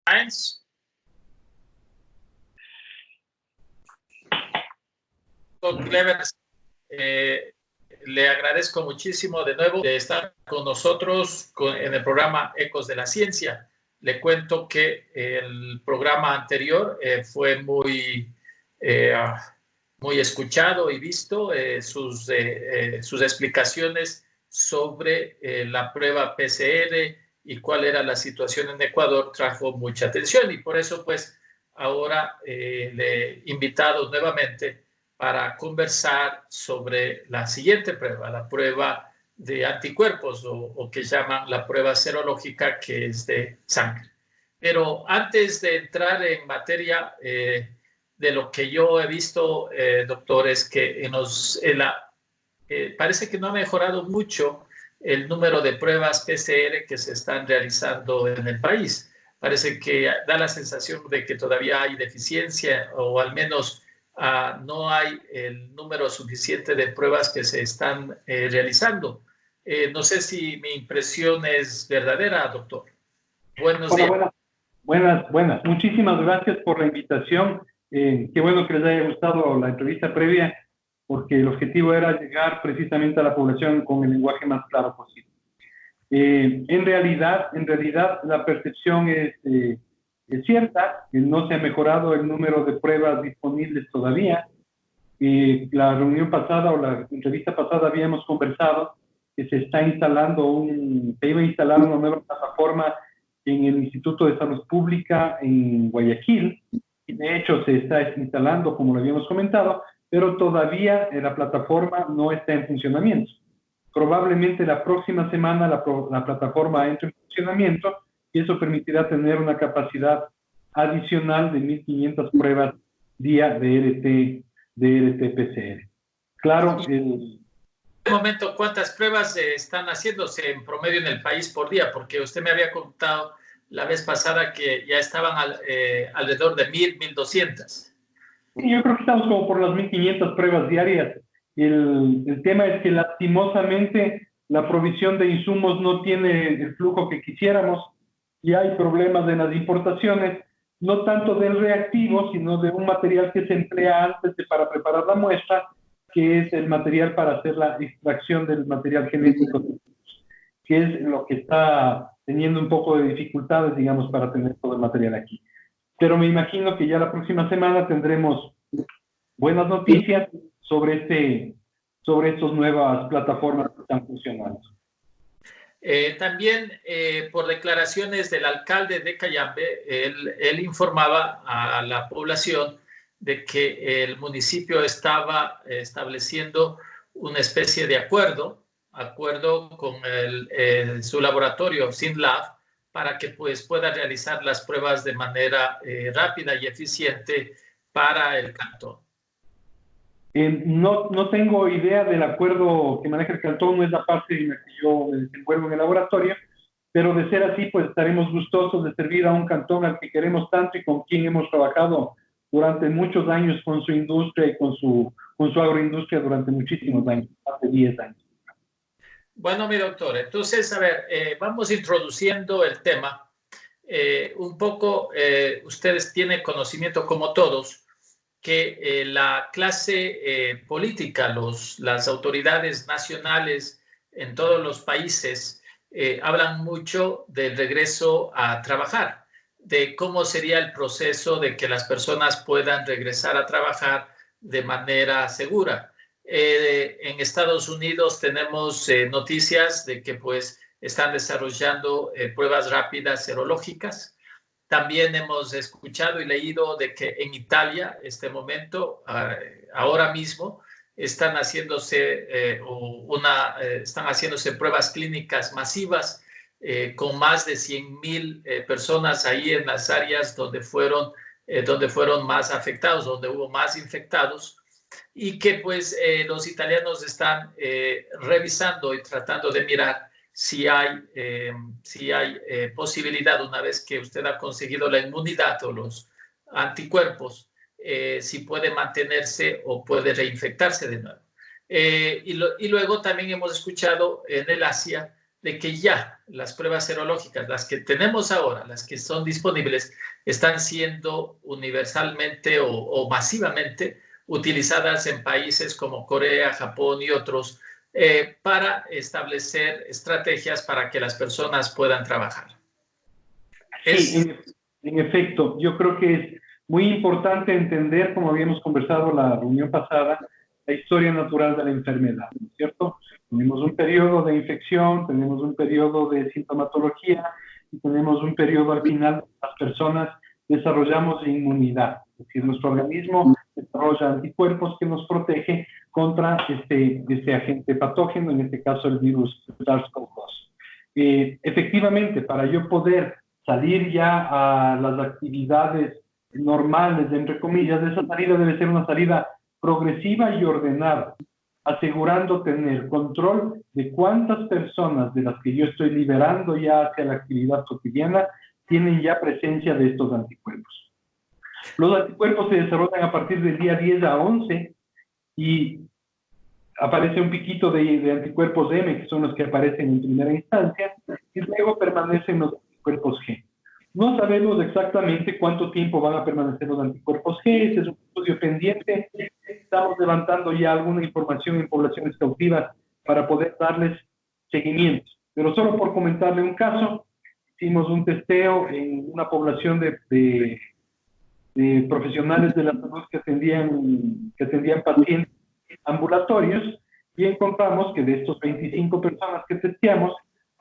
Science. Clevers, le agradezco muchísimo de nuevo de estar con nosotros en el programa Ecos de la Ciencia. Le cuento que el programa anterior fue muy escuchado y visto. Sus explicaciones sobre la prueba PCR y cuál era la situación en Ecuador trajo mucha atención, y por eso pues ahora le he invitado nuevamente para conversar sobre la siguiente prueba, la prueba de anticuerpos o que llaman la prueba serológica, que es de sangre. Pero antes de entrar en materia de lo que yo he visto, doctor, es que parece que no ha mejorado mucho el número de pruebas PCR que se están realizando en el país. Parece que da la sensación de que todavía hay deficiencia, o al menos no hay el número suficiente de pruebas que se están realizando. No sé si mi impresión es verdadera, doctor. Buenos días. Buenas. Muchísimas gracias por la invitación. Qué bueno que les haya gustado la entrevista previa, porque el objetivo era llegar precisamente a la población con el lenguaje más claro posible. En realidad, la percepción es cierta, que no se ha mejorado el número de pruebas disponibles todavía. La reunión pasada o la entrevista pasada habíamos conversado que se iba a instalar una nueva plataforma en el Instituto de Salud Pública en Guayaquil, y de hecho se está instalando, como lo habíamos comentado, pero todavía la plataforma no está en funcionamiento. Probablemente la próxima semana la plataforma entre en funcionamiento, y eso permitirá tener una capacidad adicional de 1.500 pruebas día de RT-PCR. Claro, en este momento, ¿cuántas pruebas están haciéndose en promedio en el país por día? Porque usted me había contado la vez pasada que ya estaban alrededor de 1.200. Yo creo que estamos como por las 1.500 pruebas diarias. El tema es que lastimosamente la provisión de insumos no tiene el flujo que quisiéramos, y hay problemas en las importaciones, no tanto del reactivo, sino de un material que se emplea antes para preparar la muestra, que es el material para hacer la extracción del material genético, que es lo que está teniendo un poco de dificultades, digamos, para tener todo el material aquí. Pero me imagino que ya la próxima semana tendremos buenas noticias sobre estas nuevas plataformas que están funcionando. También por declaraciones del alcalde de Cayambe, él informaba a la población de que el municipio estaba estableciendo una especie de acuerdo con su laboratorio SynLab, para que pues pueda realizar las pruebas de manera rápida y eficiente para el cantón. No tengo idea del acuerdo que maneja el cantón, no es la parte en la que yo me desenvuelvo en el laboratorio, pero de ser así, pues estaremos gustosos de servir a un cantón al que queremos tanto y con quien hemos trabajado durante muchos años con su industria y con su agroindustria durante muchísimos años, más de 10 años. Bueno, mi doctor, entonces, a ver, vamos introduciendo el tema. Un poco, ustedes tienen conocimiento, como todos, que la clase política, las autoridades nacionales en todos los países hablan mucho del regreso a trabajar, de cómo sería el proceso de que las personas puedan regresar a trabajar de manera segura. En Estados Unidos tenemos noticias de que pues están desarrollando pruebas rápidas serológicas. También hemos escuchado y leído de que en Italia, este momento, ahora mismo, están haciéndose pruebas clínicas masivas con más de 100,000 personas ahí en las áreas donde fueron más afectados, donde hubo más infectados, y que pues los italianos están revisando y tratando de mirar si hay posibilidad, una vez que usted ha conseguido la inmunidad o los anticuerpos, si puede mantenerse o puede reinfectarse de nuevo. Y luego también hemos escuchado en el Asia de que ya las pruebas serológicas, las que tenemos ahora, las que son disponibles, están siendo universalmente o masivamente utilizadas en países como Corea, Japón y otros para establecer estrategias para que las personas puedan trabajar. Sí, en efecto, yo creo que es muy importante entender, como habíamos conversado en la reunión pasada, la historia natural de la enfermedad, ¿no es cierto? Tenemos un periodo de infección, tenemos un periodo de sintomatología y tenemos un periodo al final, las personas desarrollamos inmunidad, es decir, nuestro organismo desarrolla anticuerpos que nos protege contra este agente patógeno, en este caso el virus SARS-CoV-2. Efectivamente, para yo poder salir ya a las actividades normales, entre comillas, esa salida debe ser una salida progresiva y ordenada, asegurando tener control de cuántas personas de las que yo estoy liberando ya hacia la actividad cotidiana tienen ya presencia de estos anticuerpos. Los anticuerpos se desarrollan a partir del día 10 a 11 y aparece un piquito de anticuerpos M, que son los que aparecen en primera instancia, y luego permanecen los anticuerpos G. No sabemos exactamente cuánto tiempo van a permanecer los anticuerpos G, este es un estudio pendiente, estamos levantando ya alguna información en poblaciones cautivas para poder darles seguimiento. Pero solo por comentarle un caso, hicimos un testeo en una población de profesionales de la salud que atendían pacientes ambulatorios y encontramos que de estos 25 personas que testeamos,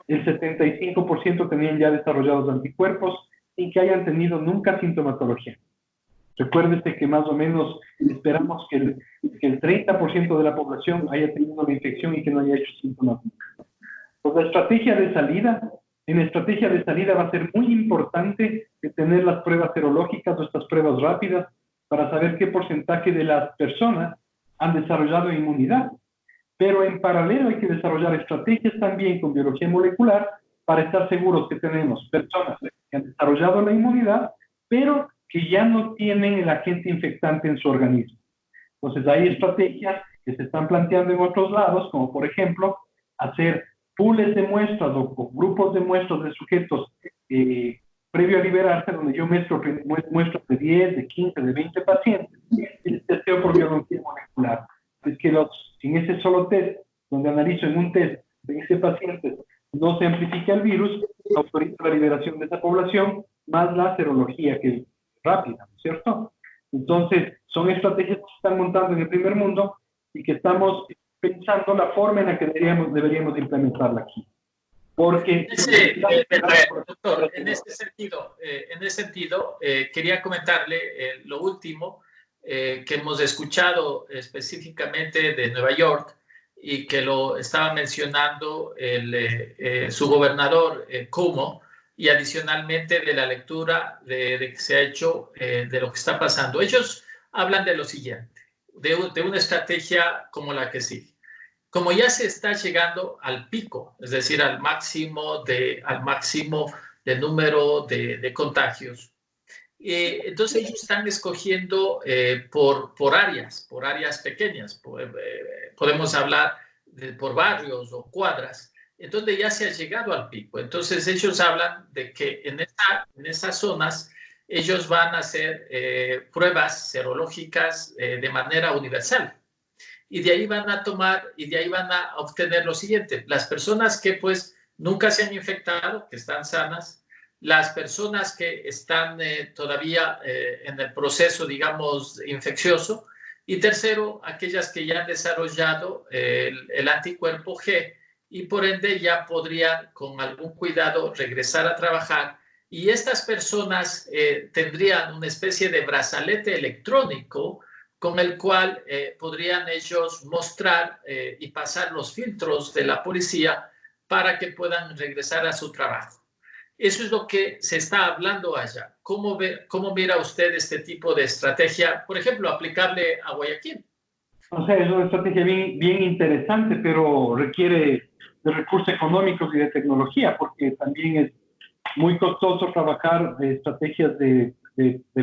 el 75% tenían ya desarrollados anticuerpos sin que hayan tenido nunca sintomatología. Recuérdese que más o menos esperamos que el 30% de la población haya tenido la infección y que no haya hecho síntomas nunca. Pues la estrategia de salida, en la estrategia de salida va a ser muy importante tener las pruebas serológicas o estas pruebas rápidas para saber qué porcentaje de las personas han desarrollado inmunidad. Pero en paralelo hay que desarrollar estrategias también con biología molecular para estar seguros que tenemos personas que han desarrollado la inmunidad, pero que ya no tienen el agente infectante en su organismo. Entonces hay estrategias que se están planteando en otros lados, como por ejemplo hacer pools de muestras o grupos de muestras de sujetos previo a liberarse, donde yo muestro de 10, de 15, de 20 pacientes, y les testeo por biología molecular. Es que en ese solo test, donde analizo en un test 20 pacientes, no se amplifica el virus, autoriza la liberación de esa población, más la serología que es rápida, ¿no es cierto? Entonces, son estrategias que se están montando en el primer mundo y que estamos pensando la forma en la que deberíamos implementarla aquí. Porque... doctor, en ese sentido, quería comentarle lo último que hemos escuchado específicamente de Nueva York y que lo estaba mencionando su gobernador Cuomo, y adicionalmente de la lectura de que se ha hecho de lo que está pasando. Ellos hablan de lo siguiente, de una estrategia como la que sigue. Como ya se está llegando al pico, es decir, al máximo del número de contagios, entonces ellos están escogiendo por áreas pequeñas. Podemos hablar por barrios o cuadras, en donde ya se ha llegado al pico. Entonces ellos hablan de que en esas zonas ellos van a hacer pruebas serológicas de manera universal. Y de ahí van a obtener lo siguiente: las personas que pues nunca se han infectado, que están sanas, las personas que están todavía en el proceso, digamos, infeccioso, y tercero, aquellas que ya han desarrollado el anticuerpo G y por ende ya podrían con algún cuidado regresar a trabajar, y estas personas tendrían una especie de brazalete electrónico con el cual podrían ellos mostrar y pasar los filtros de la policía para que puedan regresar a su trabajo. Eso es lo que se está hablando allá. ¿Cómo mira usted este tipo de estrategia, por ejemplo, aplicable a Guayaquil? O sea, es una estrategia bien interesante, pero requiere de recursos económicos y de tecnología, porque también es muy costoso trabajar estrategias de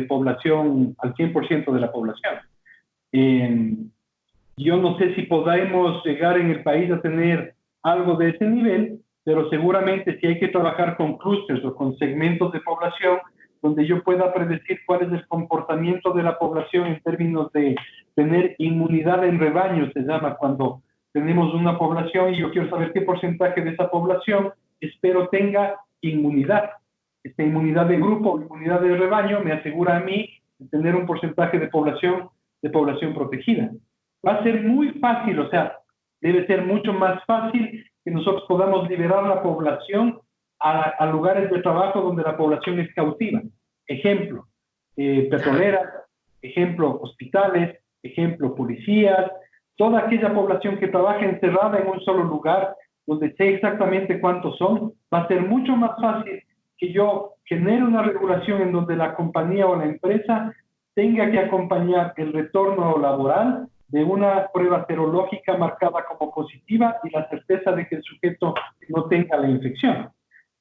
población al 100% de la población. Yo no sé si podamos llegar en el país a tener algo de ese nivel, pero seguramente si hay que trabajar con clústeres o con segmentos de población, donde yo pueda predecir cuál es el comportamiento de la población en términos de tener inmunidad en rebaño, se llama, cuando tenemos una población y yo quiero saber qué porcentaje de esa población espero tenga inmunidad. Esta inmunidad de grupo o inmunidad de rebaño me asegura a mí de tener un porcentaje de población protegida. Va a ser muy fácil, o sea, debe ser mucho más fácil que nosotros podamos liberar la población a lugares de trabajo donde la población es cautiva. Ejemplo, petroleras, ejemplo, hospitales, ejemplo, policías, toda aquella población que trabaja encerrada en un solo lugar, donde sé exactamente cuántos son, va a ser mucho más fácil que yo genere una regulación en donde la compañía o la empresa tenga que acompañar el retorno laboral de una prueba serológica marcada como positiva y la certeza de que el sujeto no tenga la infección.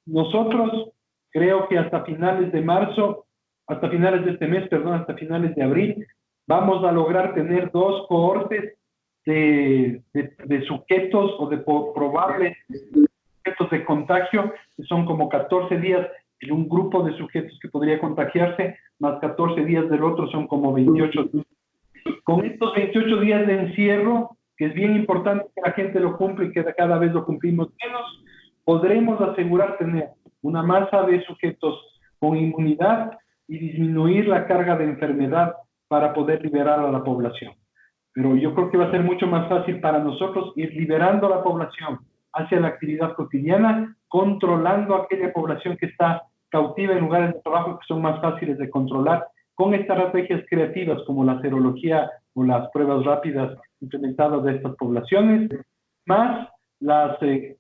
Nosotros creo que hasta finales de marzo, hasta finales de este mes, perdón, hasta finales de abril, vamos a lograr tener 2 cohortes de sujetos o de probables sujetos de contagio, que son como 14 días en un grupo de sujetos que podría contagiarse, más 14 días del otro son como 28 días. Con estos 28 días de encierro, que es bien importante que la gente lo cumpla y que cada vez lo cumplimos menos, podremos asegurar tener una masa de sujetos con inmunidad y disminuir la carga de enfermedad para poder liberar a la población. Pero yo creo que va a ser mucho más fácil para nosotros ir liberando a la población hacia la actividad cotidiana, controlando a aquella población que está cautiva en lugares de trabajo que son más fáciles de controlar, con estrategias creativas como la serología o las pruebas rápidas implementadas de estas poblaciones, más el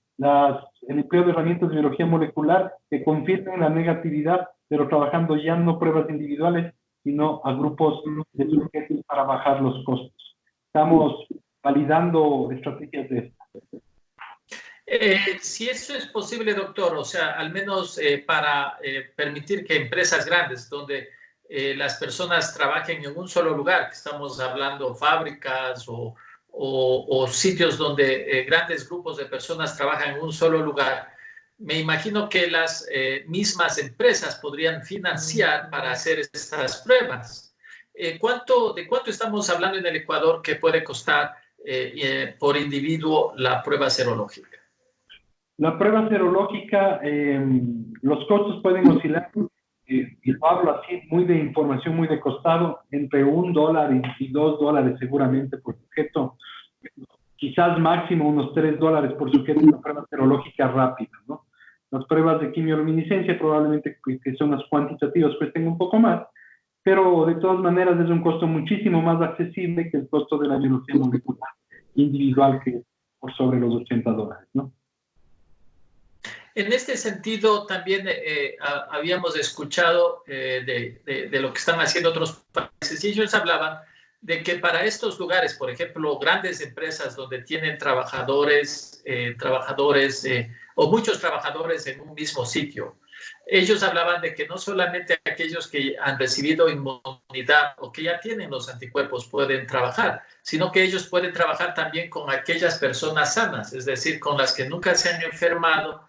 empleo de herramientas de biología molecular que confirmen la negatividad, pero trabajando ya no pruebas individuales, sino a grupos de sujetos para bajar los costos. Estamos validando estrategias de estas. Si eso es posible, doctor, o sea, al menos para permitir que empresas grandes, donde las personas trabajen en un solo lugar, que estamos hablando fábricas o sitios donde grandes grupos de personas trabajan en un solo lugar, me imagino que las mismas empresas podrían financiar para hacer estas pruebas. ¿De cuánto estamos hablando en el Ecuador que puede costar por individuo la prueba serológica? La prueba serológica, los costos pueden oscilar, y lo hablo así, muy de información, muy de costado, entre $1 y $2 seguramente por sujeto, quizás máximo unos $3 por sujeto, una prueba serológica rápida, ¿no? Las pruebas de quimioluminiscencia probablemente que son las cuantitativas cuesten un poco más, pero de todas maneras es un costo muchísimo más accesible que el costo de la biología molecular individual, que es por sobre los $80, ¿no? En este sentido, también habíamos escuchado de lo que están haciendo otros países y ellos hablaban de que para estos lugares, por ejemplo, grandes empresas donde tienen trabajadores o muchos trabajadores en un mismo sitio, ellos hablaban de que no solamente aquellos que han recibido inmunidad o que ya tienen los anticuerpos pueden trabajar, sino que ellos pueden trabajar también con aquellas personas sanas, es decir, con las que nunca se han enfermado,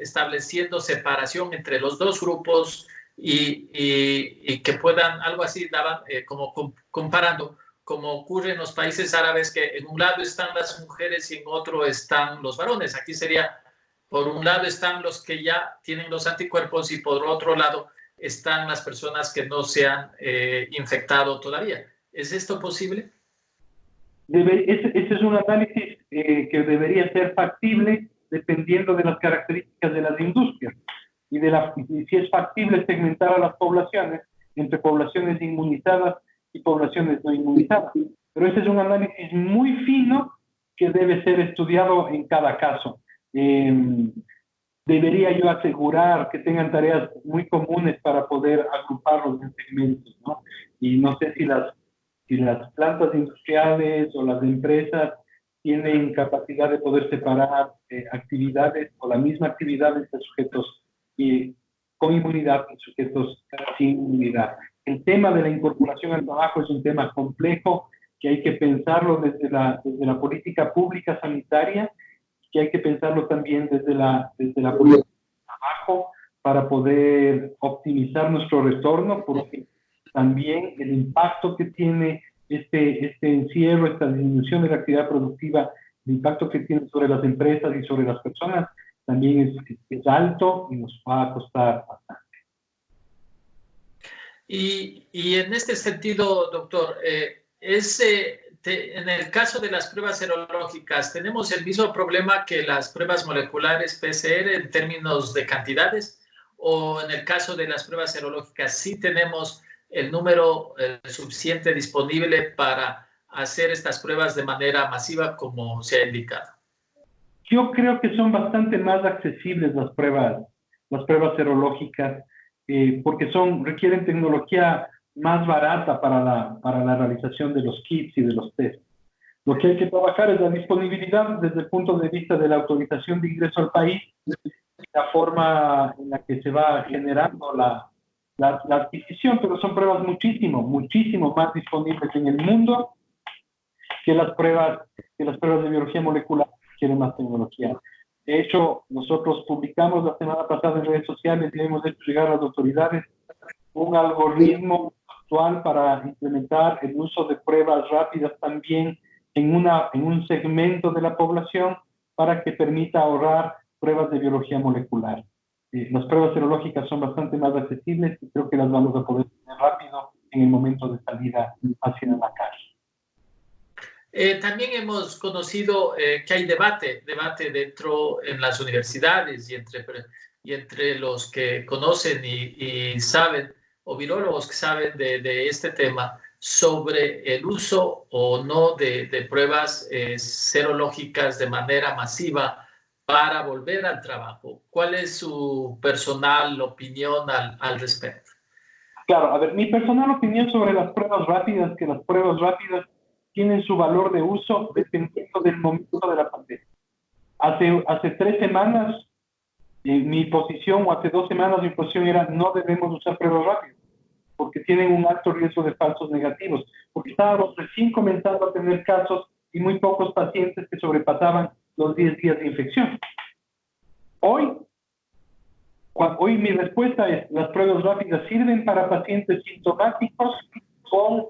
estableciendo separación entre los dos grupos y que puedan, algo así, daban como comparando, como ocurre en los países árabes, que en un lado están las mujeres y en otro están los varones. Aquí sería, por un lado están los que ya tienen los anticuerpos y por otro lado están las personas que no se han infectado todavía. ¿Es esto posible? Ese es un análisis que debería ser factible dependiendo de las características de las industrias y si es factible segmentar a las poblaciones entre poblaciones inmunizadas y poblaciones no inmunizadas. Pero ese es un análisis muy fino que debe ser estudiado en cada caso. Debería yo asegurar que tengan tareas muy comunes para poder agruparlos en segmentos, ¿no? Y no sé si las plantas industriales o las empresas tienen capacidad de poder separar actividades o la misma actividad entre sujetos con inmunidad y sujetos sin inmunidad. El tema de la incorporación al trabajo es un tema complejo que hay que pensarlo desde la política pública sanitaria que hay que pensarlo también desde la política de trabajo para poder optimizar nuestro retorno, porque también el impacto que tiene este encierro, esta disminución de la actividad productiva, el impacto que tiene sobre las empresas y sobre las personas, también es alto y nos va a costar bastante. Y en este sentido, doctor, en el caso de las pruebas serológicas, ¿tenemos el mismo problema que las pruebas moleculares PCR en términos de cantidades? ¿O en el caso de las pruebas serológicas sí tenemos el número suficiente disponible para hacer estas pruebas de manera masiva como se ha indicado? Yo creo que son bastante más accesibles las pruebas serológicas, porque requieren tecnología más barata para la realización de los kits y de los test. Lo que hay que trabajar es la disponibilidad desde el punto de vista de la autorización de ingreso al país, la forma en la que se va generando la adquisición, pero son pruebas muchísimo más disponibles en el mundo que las pruebas de biología molecular que quieren más tecnología. De hecho, nosotros publicamos la semana pasada en redes sociales y hemos hecho llegar a las autoridades un algoritmo actual para implementar el uso de pruebas rápidas también en un segmento de la población para que permita ahorrar pruebas de biología molecular. Las pruebas serológicas son bastante más accesibles y creo que las vamos a poder tener rápido en el momento de salida hacia la calle. También hemos conocido que hay debate dentro en las universidades y entre los que conocen y saben, o virólogos que saben de este tema, sobre el uso o no de pruebas serológicas de manera masiva para volver al trabajo. ¿Cuál es su personal opinión al respecto? Claro, a ver, mi personal opinión sobre las pruebas rápidas, que las pruebas rápidas tienen su valor de uso dependiendo del momento de la pandemia. Hace 3 semanas mi posición, o hace 2 semanas mi posición era: no debemos usar pruebas rápidas porque tienen un alto riesgo de falsos negativos, porque estábamos recién comenzando a tener casos y muy pocos pacientes que sobrepasaban los 10 días de infección. Hoy mi respuesta es: las pruebas rápidas sirven para pacientes sintomáticos con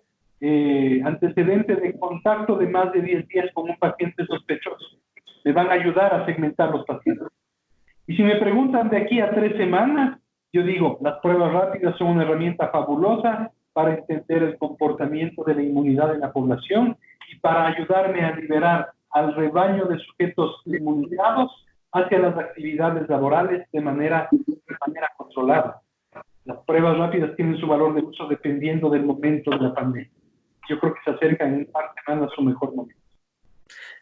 antecedentes de contacto de más de 10 días con un paciente sospechoso. Me van a ayudar a segmentar los pacientes. Y si me preguntan de aquí a 3 semanas, yo digo, las pruebas rápidas son una herramienta fabulosa para entender el comportamiento de la inmunidad en la población y para ayudarme a liberar al rebaño de sujetos inmunizados hacia las actividades laborales de manera controlada. Las pruebas rápidas tienen su valor de uso dependiendo del momento de la pandemia. Yo creo que se acercan en un par de semanas a su mejor momento.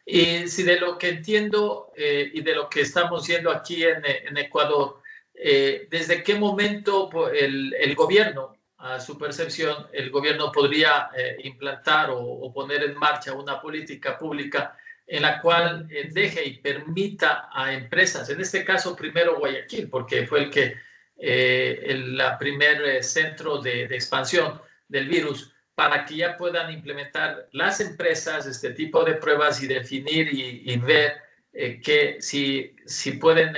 Y si de lo que entiendo y de lo que estamos viendo aquí en Ecuador, ¿desde qué momento el gobierno, a su percepción, el gobierno podría implantar o poner en marcha una política pública en la cual deje y permita a empresas, en este caso primero Guayaquil, porque fue el primer centro de expansión del virus, para que ya puedan implementar las empresas este tipo de pruebas y definir y ver que si pueden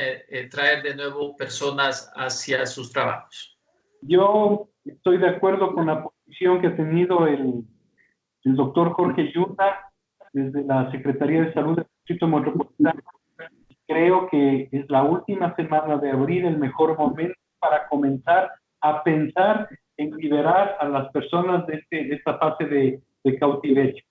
traer de nuevo personas hacia sus trabajos? Yo estoy de acuerdo con la posición que ha tenido el doctor Jorge Yunda desde la Secretaría de Salud del Distrito Metropolitano. Creo que es la última semana de abril el mejor momento para comenzar a pensar en liberar a las personas de esta fase de cautiverio.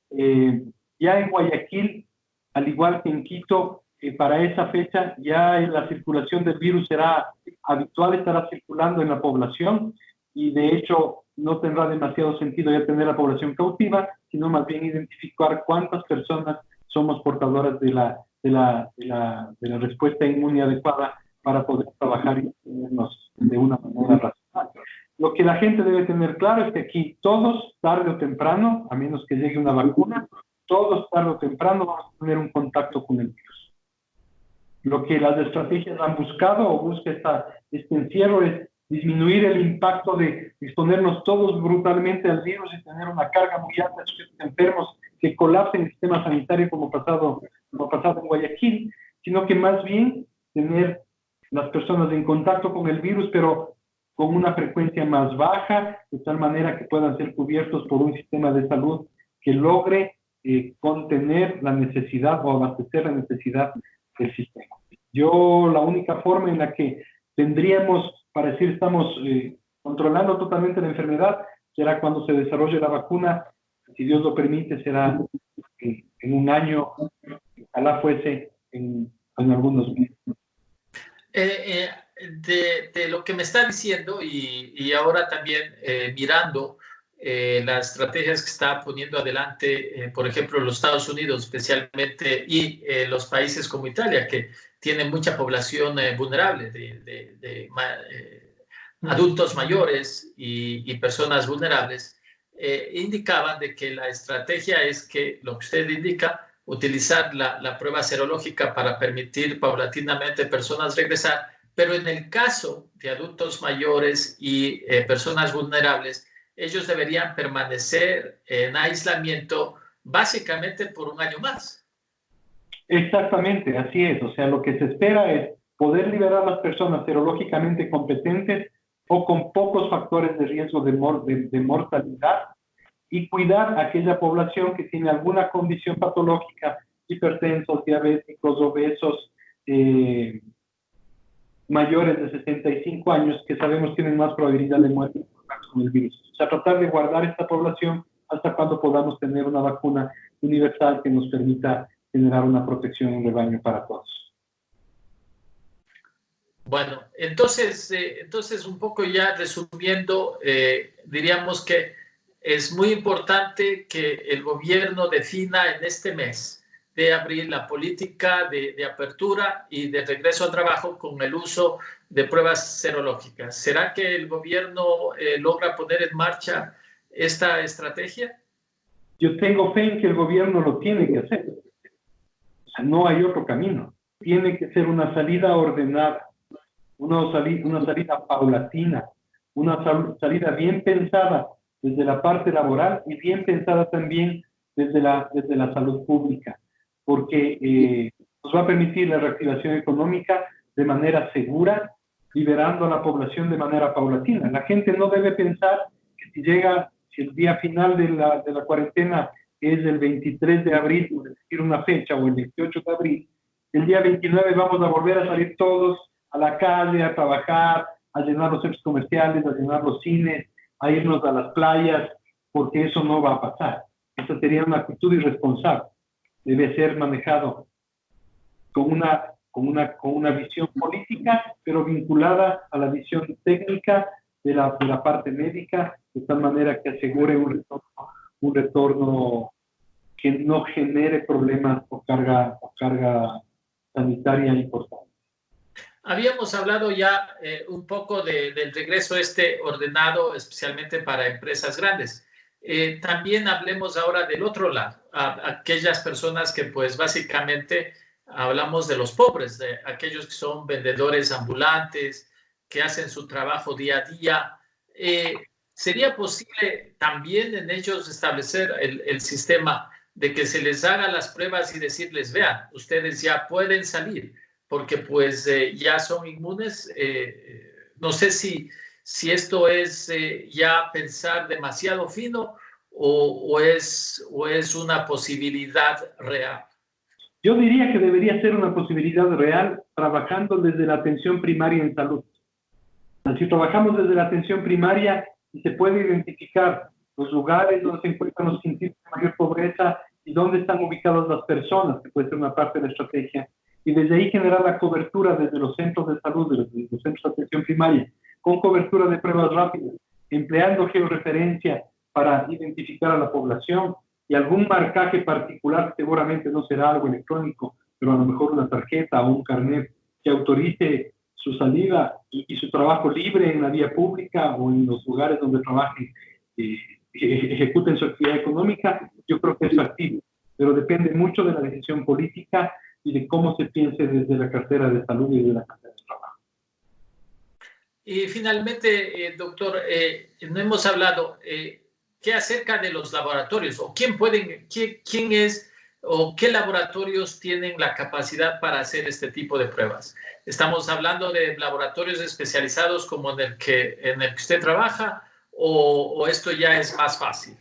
Ya en Guayaquil, al igual que en Quito, para esa fecha ya la circulación del virus será habitual, estará circulando en la población y de hecho no tendrá demasiado sentido ya tener la población cautiva, sino más bien identificar cuántas personas somos portadoras de la respuesta inmune adecuada para poder trabajar y tenernos de una manera racional. Lo que la gente debe tener claro es que aquí todos, tarde o temprano, a menos que llegue una vacuna, todos tarde o temprano vamos a tener un contacto con el virus. Lo que las estrategias han buscado o busca este encierro es disminuir el impacto de exponernos todos brutalmente al virus y tener una carga muy alta de sujetos enfermos que colapsen el sistema sanitario como ha pasado como ha pasado en Guayaquil, sino que más bien tener las personas en contacto con el virus, pero con una frecuencia más baja, de tal manera que puedan ser cubiertos por un sistema de salud que logre contener la necesidad o abastecer la necesidad del sistema. Yo, la única forma en la que tendríamos, para decir, estamos controlando totalmente la enfermedad, será cuando se desarrolle la vacuna. Si Dios lo permite, será en un año, ojalá fuese en algunos meses. De lo que me está diciendo y ahora también mirando las estrategias que está poniendo adelante, por ejemplo, los Estados Unidos especialmente y los países como Italia, que tienen mucha población vulnerable de adultos mayores y personas vulnerables, indicaban de que la estrategia es que, lo que usted indica, utilizar la prueba serológica para permitir paulatinamente personas regresar, pero en el caso de adultos mayores y personas vulnerables, ellos deberían permanecer en aislamiento básicamente por un año más. Exactamente, así es. O sea, lo que se espera es poder liberar a las personas serológicamente competentes o con pocos factores de riesgo de mortalidad y cuidar a aquella población que tiene alguna condición patológica, hipertensos, diabéticos, obesos, mayores de 65 años, que sabemos tienen más probabilidad de muerte con el virus. O sea, tratar de guardar esta población hasta cuando podamos tener una vacuna universal que nos permita generar una protección en rebaño para todos. Bueno, entonces un poco ya resumiendo, diríamos que es muy importante que el gobierno defina en este mes de abril la política de apertura y de regreso al trabajo con el uso de pruebas serológicas. ¿Será que el gobierno logra poner en marcha esta estrategia? Yo tengo fe en que el gobierno lo tiene que hacer. O sea, no hay otro camino. Tiene que ser una salida ordenada, una salida paulatina, una salida bien pensada desde la parte laboral y bien pensada también desde la salud pública, porque nos va a permitir la reactivación económica de manera segura, liberando a la población de manera paulatina. La gente no debe pensar que si el día final de la cuarentena es el 23 de abril, por decir una fecha, o el 28 de abril, el día 29 vamos a volver a salir todos a la calle, a trabajar, a llenar los centros comerciales, a llenar los cines, a irnos a las playas, porque eso no va a pasar. Esa sería una actitud irresponsable. Debe ser manejado con una visión política, pero vinculada a la visión técnica de la parte médica, de tal manera que asegure un retorno que no genere problemas o carga sanitaria importante. Habíamos hablado ya un poco del regreso ordenado, especialmente para empresas grandes. También hablemos ahora del otro lado, aquellas personas que pues básicamente hablamos de los pobres, de aquellos que son vendedores ambulantes, que hacen su trabajo día a día. ¿Sería posible también en ellos establecer el sistema de que se les haga las pruebas y decirles, vean, ustedes ya pueden salir, porque pues ya son inmunes? No sé si esto es ya pensar demasiado fino o es una posibilidad real. Yo diría que debería ser una posibilidad real trabajando desde la atención primaria en salud. Si trabajamos desde la atención primaria y se puede identificar los lugares donde se encuentran los índices de mayor pobreza y dónde están ubicadas las personas, que puede ser una parte de la estrategia, y desde ahí generar la cobertura desde los centros de salud, desde los centros de atención primaria, con cobertura de pruebas rápidas, empleando georreferencia para identificar a la población y algún marcaje particular, seguramente no será algo electrónico, pero a lo mejor una tarjeta o un carnet que autorice su salida y su trabajo libre en la vía pública o en los lugares donde trabajen, ejecuten su actividad económica. Yo creo que es factible, pero depende mucho de la decisión política y de cómo se piense desde la cartera de salud y desde la cartera de trabajo. Y finalmente, doctor, no hemos hablado, ¿qué acerca de los laboratorios? ¿O quién es o qué laboratorios tienen la capacidad para hacer este tipo de pruebas? ¿Estamos hablando de laboratorios especializados como en el que usted trabaja o esto ya es más fácil?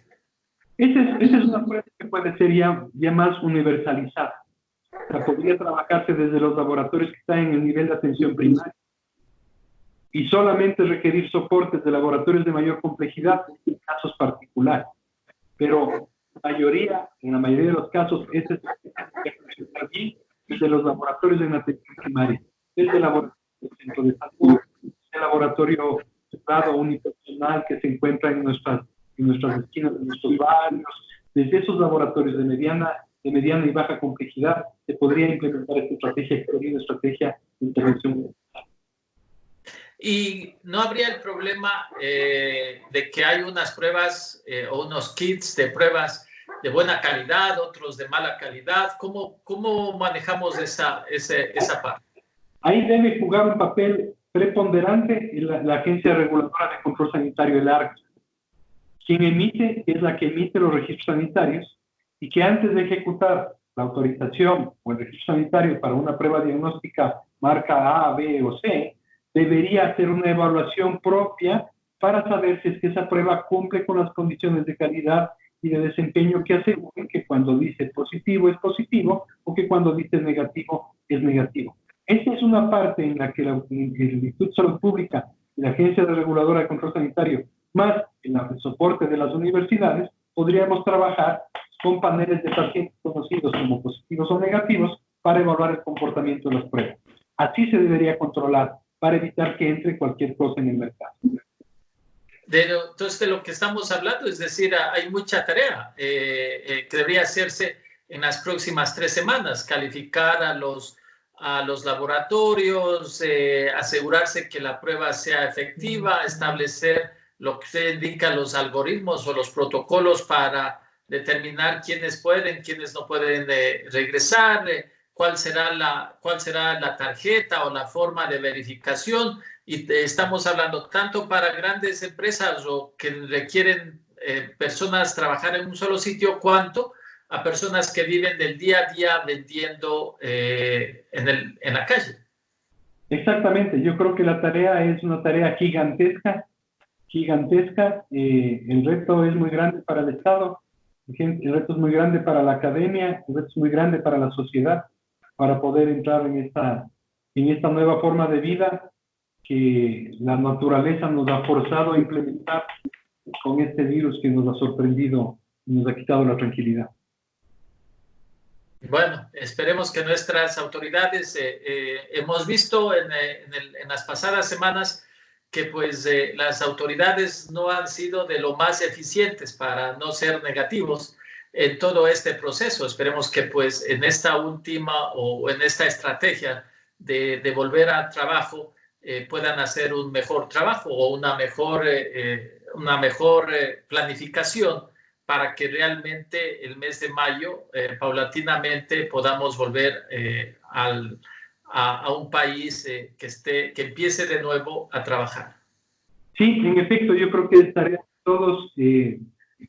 Esa es una prueba que puede ser ya más universalizada. O sea, podría trabajarse desde los laboratorios que están en el nivel de atención primaria y solamente requerir soportes de laboratorios de mayor complejidad en casos particulares. Pero en la mayoría de los casos, este es desde los laboratorios de atención primaria, desde el laboratorio del centro de salud, el laboratorio privado unipersonal que se encuentra en nuestras esquinas, de nuestros barrios. Desde esos laboratorios de mediana y baja complejidad se podría implementar esta estrategia, que sería una estrategia de intervención. Y no habría el problema de que hay unas pruebas o unos kits de pruebas de buena calidad, otros de mala calidad. ¿Cómo manejamos esa parte? Ahí debe jugar un papel preponderante la Agencia Reguladora de Control Sanitario, el ARC, es la que emite los registros sanitarios y que antes de ejecutar la autorización o el registro sanitario para una prueba diagnóstica marca A, B o C, debería hacer una evaluación propia para saber si es que esa prueba cumple con las condiciones de calidad y de desempeño que aseguren que cuando dice positivo es positivo o que cuando dice negativo es negativo. Esta es una parte en la que el Instituto de Salud Pública y la Agencia Reguladora de Control Sanitario, más el soporte de las universidades, podríamos trabajar con paneles de pacientes conocidos como positivos o negativos para evaluar el comportamiento de las pruebas. Así se debería controlar para evitar que entre cualquier cosa en el mercado. Entonces, de lo que estamos hablando, es decir, hay mucha tarea que debería hacerse en las próximas 3 semanas, calificar a los laboratorios, asegurarse que la prueba sea efectiva, establecer lo que usted indica, los algoritmos o los protocolos para determinar quiénes pueden, quiénes no pueden regresar, cuál será la tarjeta o la forma de verificación. Y estamos hablando tanto para grandes empresas o que requieren personas trabajar en un solo sitio, cuanto a personas que viven del día a día vendiendo en la calle. Exactamente, yo creo que la tarea es una tarea gigantesca. El reto es muy grande para el Estado, el reto es muy grande para la academia, el reto es muy grande para la sociedad, para poder entrar en esta nueva forma de vida que la naturaleza nos ha forzado a implementar con este virus que nos ha sorprendido y nos ha quitado la tranquilidad. Bueno, esperemos que nuestras autoridades, hemos visto en las pasadas semanas que pues las autoridades no han sido de lo más eficientes, para no ser negativos, en todo este proceso. Esperemos que pues en esta última o en esta estrategia de volver al trabajo puedan hacer un mejor trabajo o una mejor planificación, para que realmente el mes de mayo paulatinamente podamos volver a un país que empiece de nuevo a trabajar. Sí, en efecto, yo creo que es tarea de todos.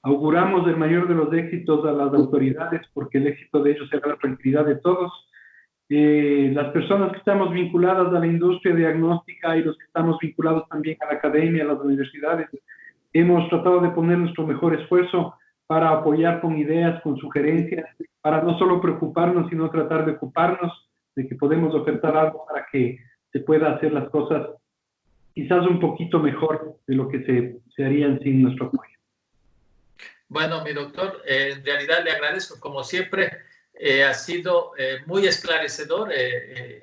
Auguramos el mayor de los éxitos a las autoridades, porque el éxito de ellos será la tranquilidad de todos. Las personas que estamos vinculadas a la industria diagnóstica y los que estamos vinculados también a la academia, a las universidades, hemos tratado de poner nuestro mejor esfuerzo para apoyar con ideas, con sugerencias, para no solo preocuparnos, sino tratar de ocuparnos de que podemos ofertar algo para que se pueda hacer las cosas quizás un poquito mejor de lo que se harían sin nuestro apoyo. Bueno, mi doctor, en realidad le agradezco como siempre. Ha sido muy esclarecedor.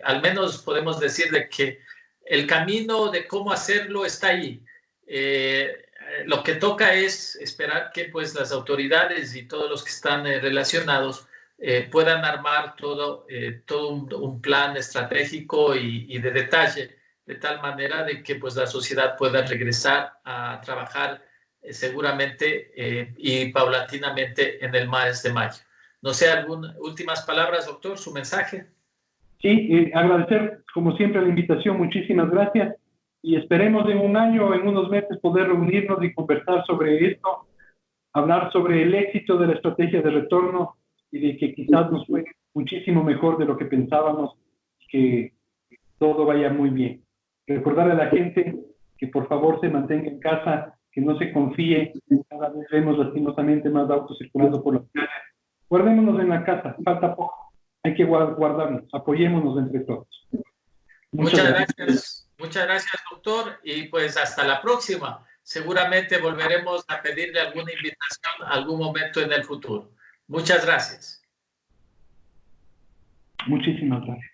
Al menos podemos decir de que el camino de cómo hacerlo está ahí. Lo que toca es esperar que pues las autoridades y todos los que están relacionados puedan armar todo un plan estratégico y de detalle, de tal manera de que pues la sociedad pueda regresar a trabajar seguramente y paulatinamente en el mes de mayo. No sé, ¿algunas últimas palabras, doctor? ¿Su mensaje? Sí, agradecer como siempre la invitación, muchísimas gracias, y esperemos en un año o en unos meses poder reunirnos y conversar sobre esto, hablar sobre el éxito de la estrategia de retorno y de que quizás nos fue muchísimo mejor de lo que pensábamos, que todo vaya muy bien. Recordarle a la gente que por favor se mantenga en casa, que no se confíe. Cada vez vemos lastimosamente más autos circulando por las calles. Guardémonos en la casa, falta poco. Hay que guardarnos, apoyémonos entre todos. Muchas gracias. Muchas gracias, doctor. Y pues hasta la próxima. Seguramente volveremos a pedirle alguna invitación algún momento en el futuro. Muchas gracias. Muchísimas gracias.